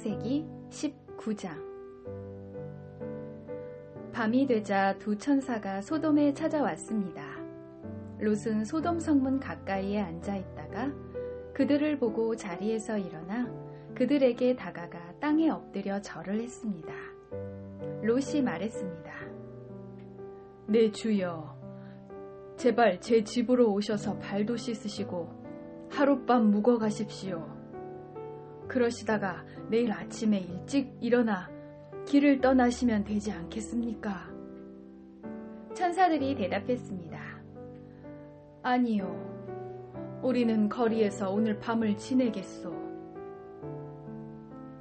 창세기 19장. 밤이 되자 두 천사가 소돔에 찾아왔습니다. 롯은 소돔 성문 가까이에 앉아 있다가 그들을 보고 자리에서 일어나 그들에게 다가가 땅에 엎드려 절을 했습니다. 롯이 말했습니다. 내 주여, 제발 제 집으로 오셔서 발도 씻으시고 하룻밤 묵어 가십시오. 그러시다가 내일 아침에 일찍 일어나 길을 떠나시면 되지 않겠습니까? 천사들이 대답했습니다. 아니요, 우리는 거리에서 오늘 밤을 지내겠소.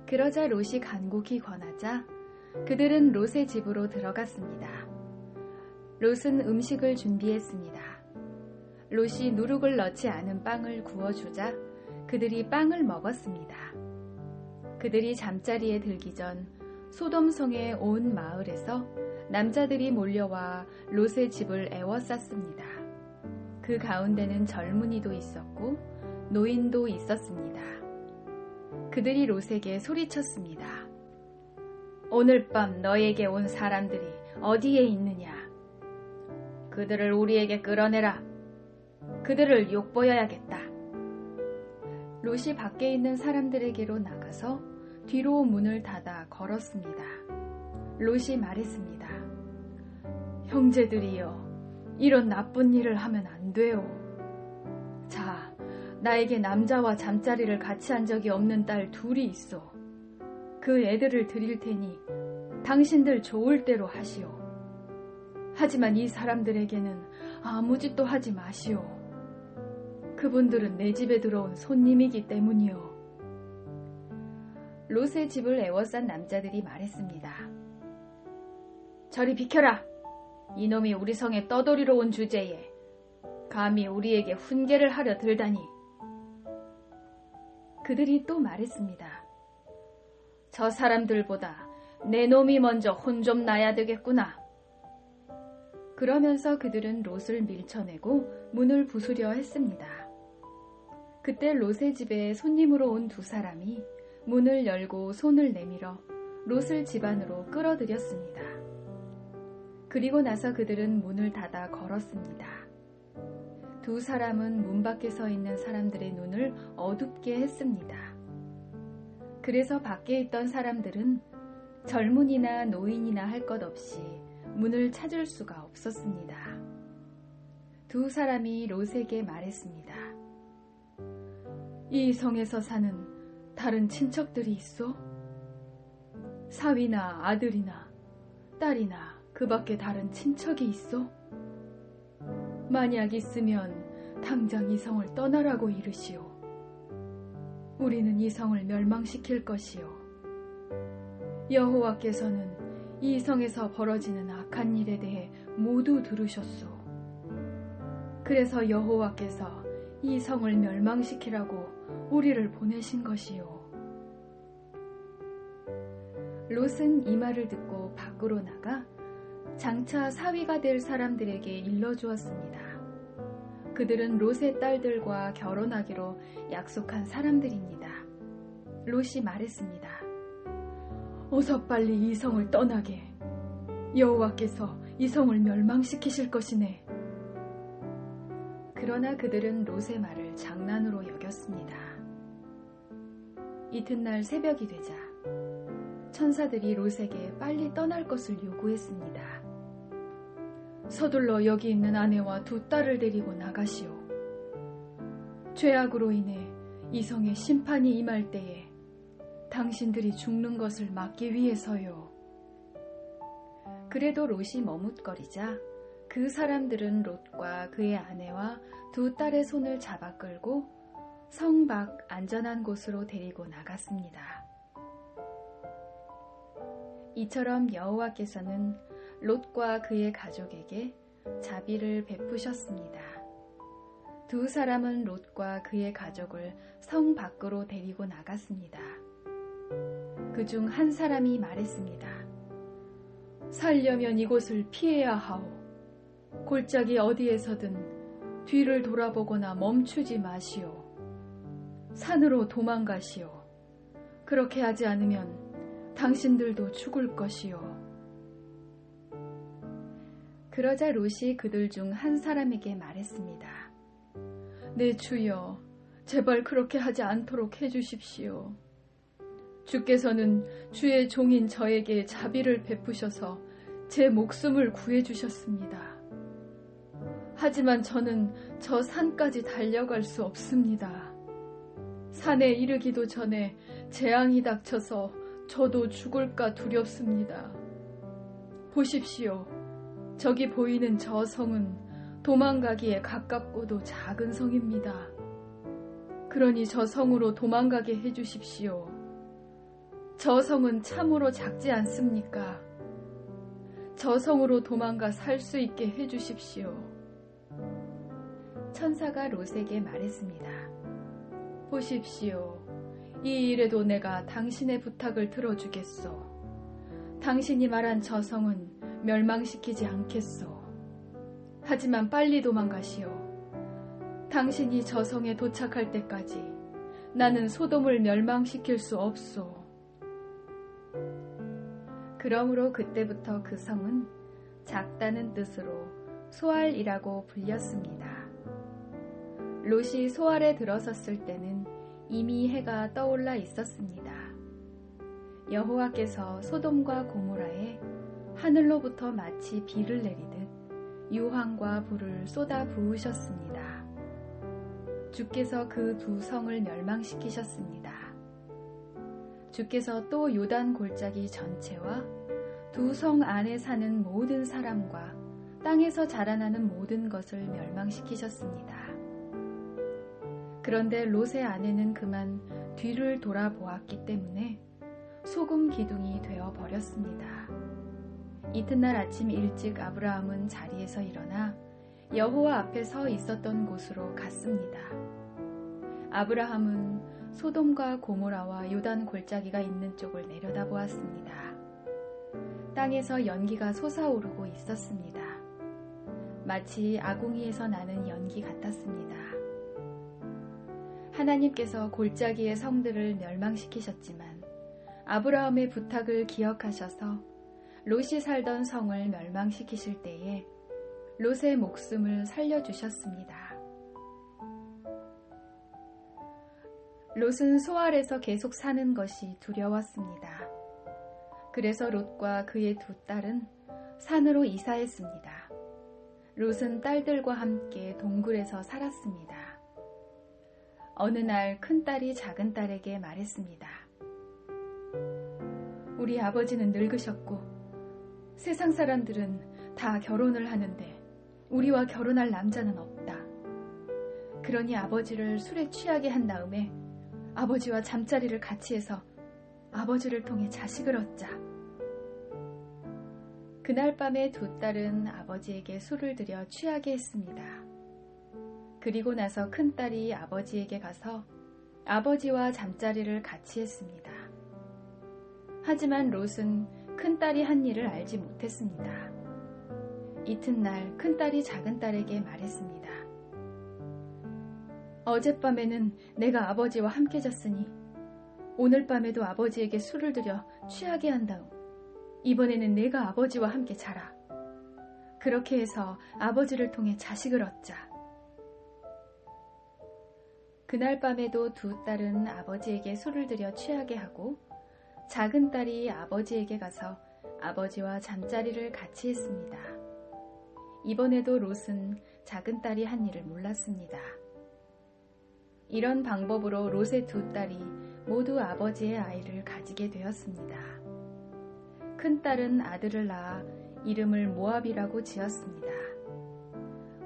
그러자 롯이 간곡히 권하자 그들은 롯의 집으로 들어갔습니다. 롯은 음식을 준비했습니다. 롯이 누룩을 넣지 않은 빵을 구워주자 그들이 빵을 먹었습니다. 그들이 잠자리에 들기 전 소돔성의 온 마을에서 남자들이 몰려와 롯의 집을 에워쌌습니다. 그 가운데는 젊은이도 있었고 노인도 있었습니다. 그들이 롯에게 소리쳤습니다. 오늘 밤 너에게 온 사람들이 어디에 있느냐? 그들을 우리에게 끌어내라. 그들을 욕보여야겠다. 롯이 밖에 있는 사람들에게로 나가서 뒤로 문을 닫아 걸었습니다. 롯이 말했습니다. 형제들이여, 이런 나쁜 일을 하면 안 돼요. 자, 나에게 남자와 잠자리를 같이 한 적이 없는 딸 둘이 있어. 그 애들을 드릴 테니 당신들 좋을 대로 하시오. 하지만 이 사람들에게는 아무 짓도 하지 마시오. 그분들은 내 집에 들어온 손님이기 때문이요. 롯의 집을 에워싼 남자들이 말했습니다. 저리 비켜라. 이놈이 우리 성에 떠돌이로 온 주제에 감히 우리에게 훈계를 하려 들다니. 그들이 또 말했습니다. 저 사람들보다 내 놈이 먼저 혼 좀 나야 되겠구나. 그러면서 그들은 롯을 밀쳐내고 문을 부수려 했습니다. 그때 롯의 집에 손님으로 온 두 사람이 문을 열고 손을 내밀어 롯을 집 안으로 끌어들였습니다. 그리고 나서 그들은 문을 닫아 걸었습니다. 두 사람은 문 밖에 서 있는 사람들의 눈을 어둡게 했습니다. 그래서 밖에 있던 사람들은 젊은이나 노인이나 할 것 없이 문을 찾을 수가 없었습니다. 두 사람이 롯에게 말했습니다. 이 성에서 사는 다른 친척들이 있어? 사위나 아들이나 딸이나 그 밖에 다른 친척이 있어? 만약 있으면 당장 이 성을 떠나라고 이르시오. 우리는 이 성을 멸망시킬 것이요. 여호와께서는 이 성에서 벌어지는 악한 일에 대해 모두 들으셨소. 그래서 여호와께서 이 성을 멸망시키라고 우리를 보내신 것이요. 롯은 이 말을 듣고 밖으로 나가 장차 사위가 될 사람들에게 일러주었습니다. 그들은 롯의 딸들과 결혼하기로 약속한 사람들입니다. 롯이 말했습니다. 어서 빨리 이 성을 떠나게. 여호와께서 이 성을 멸망시키실 것이네. 그러나 그들은 롯의 말을 장난으로 여겼습니다. 이튿날 새벽이 되자 천사들이 롯에게 빨리 떠날 것을 요구했습니다. 서둘러 여기 있는 아내와 두 딸을 데리고 나가시오. 죄악으로 인해 이 성에 심판이 임할 때에 당신들이 죽는 것을 막기 위해서요. 그래도 롯이 머뭇거리자 그 사람들은 롯과 그의 아내와 두 딸의 손을 잡아 끌고 성 밖 안전한 곳으로 데리고 나갔습니다. 이처럼 여호와께서는 롯과 그의 가족에게 자비를 베푸셨습니다. 두 사람은 롯과 그의 가족을 성 밖으로 데리고 나갔습니다. 그중 한 사람이 말했습니다. 살려면 이곳을 피해야 하오. 골짜기 어디에서든 뒤를 돌아보거나 멈추지 마시오. 산으로 도망가시오. 그렇게 하지 않으면 당신들도 죽을 것이요. 그러자 롯이 그들 중 한 사람에게 말했습니다. 내 주여, 제발 그렇게 하지 않도록 해주십시오. 주께서는 주의 종인 저에게 자비를 베푸셔서 제 목숨을 구해주셨습니다. 하지만 저는 저 산까지 달려갈 수 없습니다. 산에 이르기도 전에 재앙이 닥쳐서 저도 죽을까 두렵습니다. 보십시오. 저기 보이는 저 성은 도망가기에 가깝고도 작은 성입니다. 그러니 저 성으로 도망가게 해주십시오. 저 성은 참으로 작지 않습니까? 저 성으로 도망가 살 수 있게 해주십시오. 천사가 롯에게 말했습니다. 보십시오. 이 일에도 내가 당신의 부탁을 들어주겠소. 당신이 말한 저 성은 멸망시키지 않겠소. 하지만 빨리 도망가시오. 당신이 저 성에 도착할 때까지 나는 소돔을 멸망시킬 수 없소. 그러므로 그때부터 그 성은 작다는 뜻으로 소알이라고 불렸습니다. 롯이 소알에 들어섰을 때는 이미 해가 떠올라 있었습니다. 여호와께서 소돔과 고모라에 하늘로부터 마치 비를 내리듯 유황과 불을 쏟아 부으셨습니다. 주께서 그 두 성을 멸망시키셨습니다. 주께서 또 요단 골짜기 전체와 두 성 안에 사는 모든 사람과 땅에서 자라나는 모든 것을 멸망시키셨습니다. 그런데 롯의 아내는 그만 뒤를 돌아보았기 때문에 소금 기둥이 되어 버렸습니다. 이튿날 아침 일찍 아브라함은 자리에서 일어나 여호와 앞에 서 있었던 곳으로 갔습니다. 아브라함은 소돔과 고모라와 요단 골짜기가 있는 쪽을 내려다보았습니다. 땅에서 연기가 솟아오르고 있었습니다. 마치 아궁이에서 나는 연기 같았습니다. 하나님께서 골짜기의 성들을 멸망시키셨지만 아브라함의 부탁을 기억하셔서 롯이 살던 성을 멸망시키실 때에 롯의 목숨을 살려주셨습니다. 롯은 소알에서 계속 사는 것이 두려웠습니다. 그래서 롯과 그의 두 딸은 산으로 이사했습니다. 롯은 딸들과 함께 동굴에서 살았습니다. 어느 날 큰딸이 작은딸에게 말했습니다. 우리 아버지는 늙으셨고 세상 사람들은 다 결혼을 하는데 우리와 결혼할 남자는 없다. 그러니 아버지를 술에 취하게 한 다음에 아버지와 잠자리를 같이 해서 아버지를 통해 자식을 얻자. 그날 밤에 두 딸은 아버지에게 술을 들여 취하게 했습니다. 그리고 나서 큰딸이 아버지에게 가서 아버지와 잠자리를 같이 했습니다. 하지만 롯은 큰딸이 한 일을 알지 못했습니다. 이튿날 큰딸이 작은딸에게 말했습니다. 어젯밤에는 내가 아버지와 함께 잤으니 오늘 밤에도 아버지에게 술을 들여 취하게 한 다음 이번에는 내가 아버지와 함께 자라. 그렇게 해서 아버지를 통해 자식을 얻자. 그날 밤에도 두 딸은 아버지에게 술을 들여 취하게 하고 작은 딸이 아버지에게 가서 아버지와 잠자리를 같이 했습니다. 이번에도 롯은 작은 딸이 한 일을 몰랐습니다. 이런 방법으로 롯의 두 딸이 모두 아버지의 아이를 가지게 되었습니다. 큰 딸은 아들을 낳아 이름을 모압이라고 지었습니다.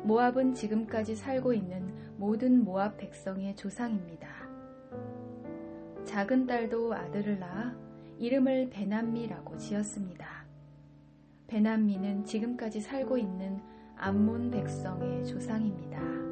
모압은 지금까지 살고 있는 모든 모압 백성의 조상입니다. 작은 딸도 아들을 낳아 이름을 베남미라고 지었습니다. 베남미는 지금까지 살고 있는 암몬 백성의 조상입니다.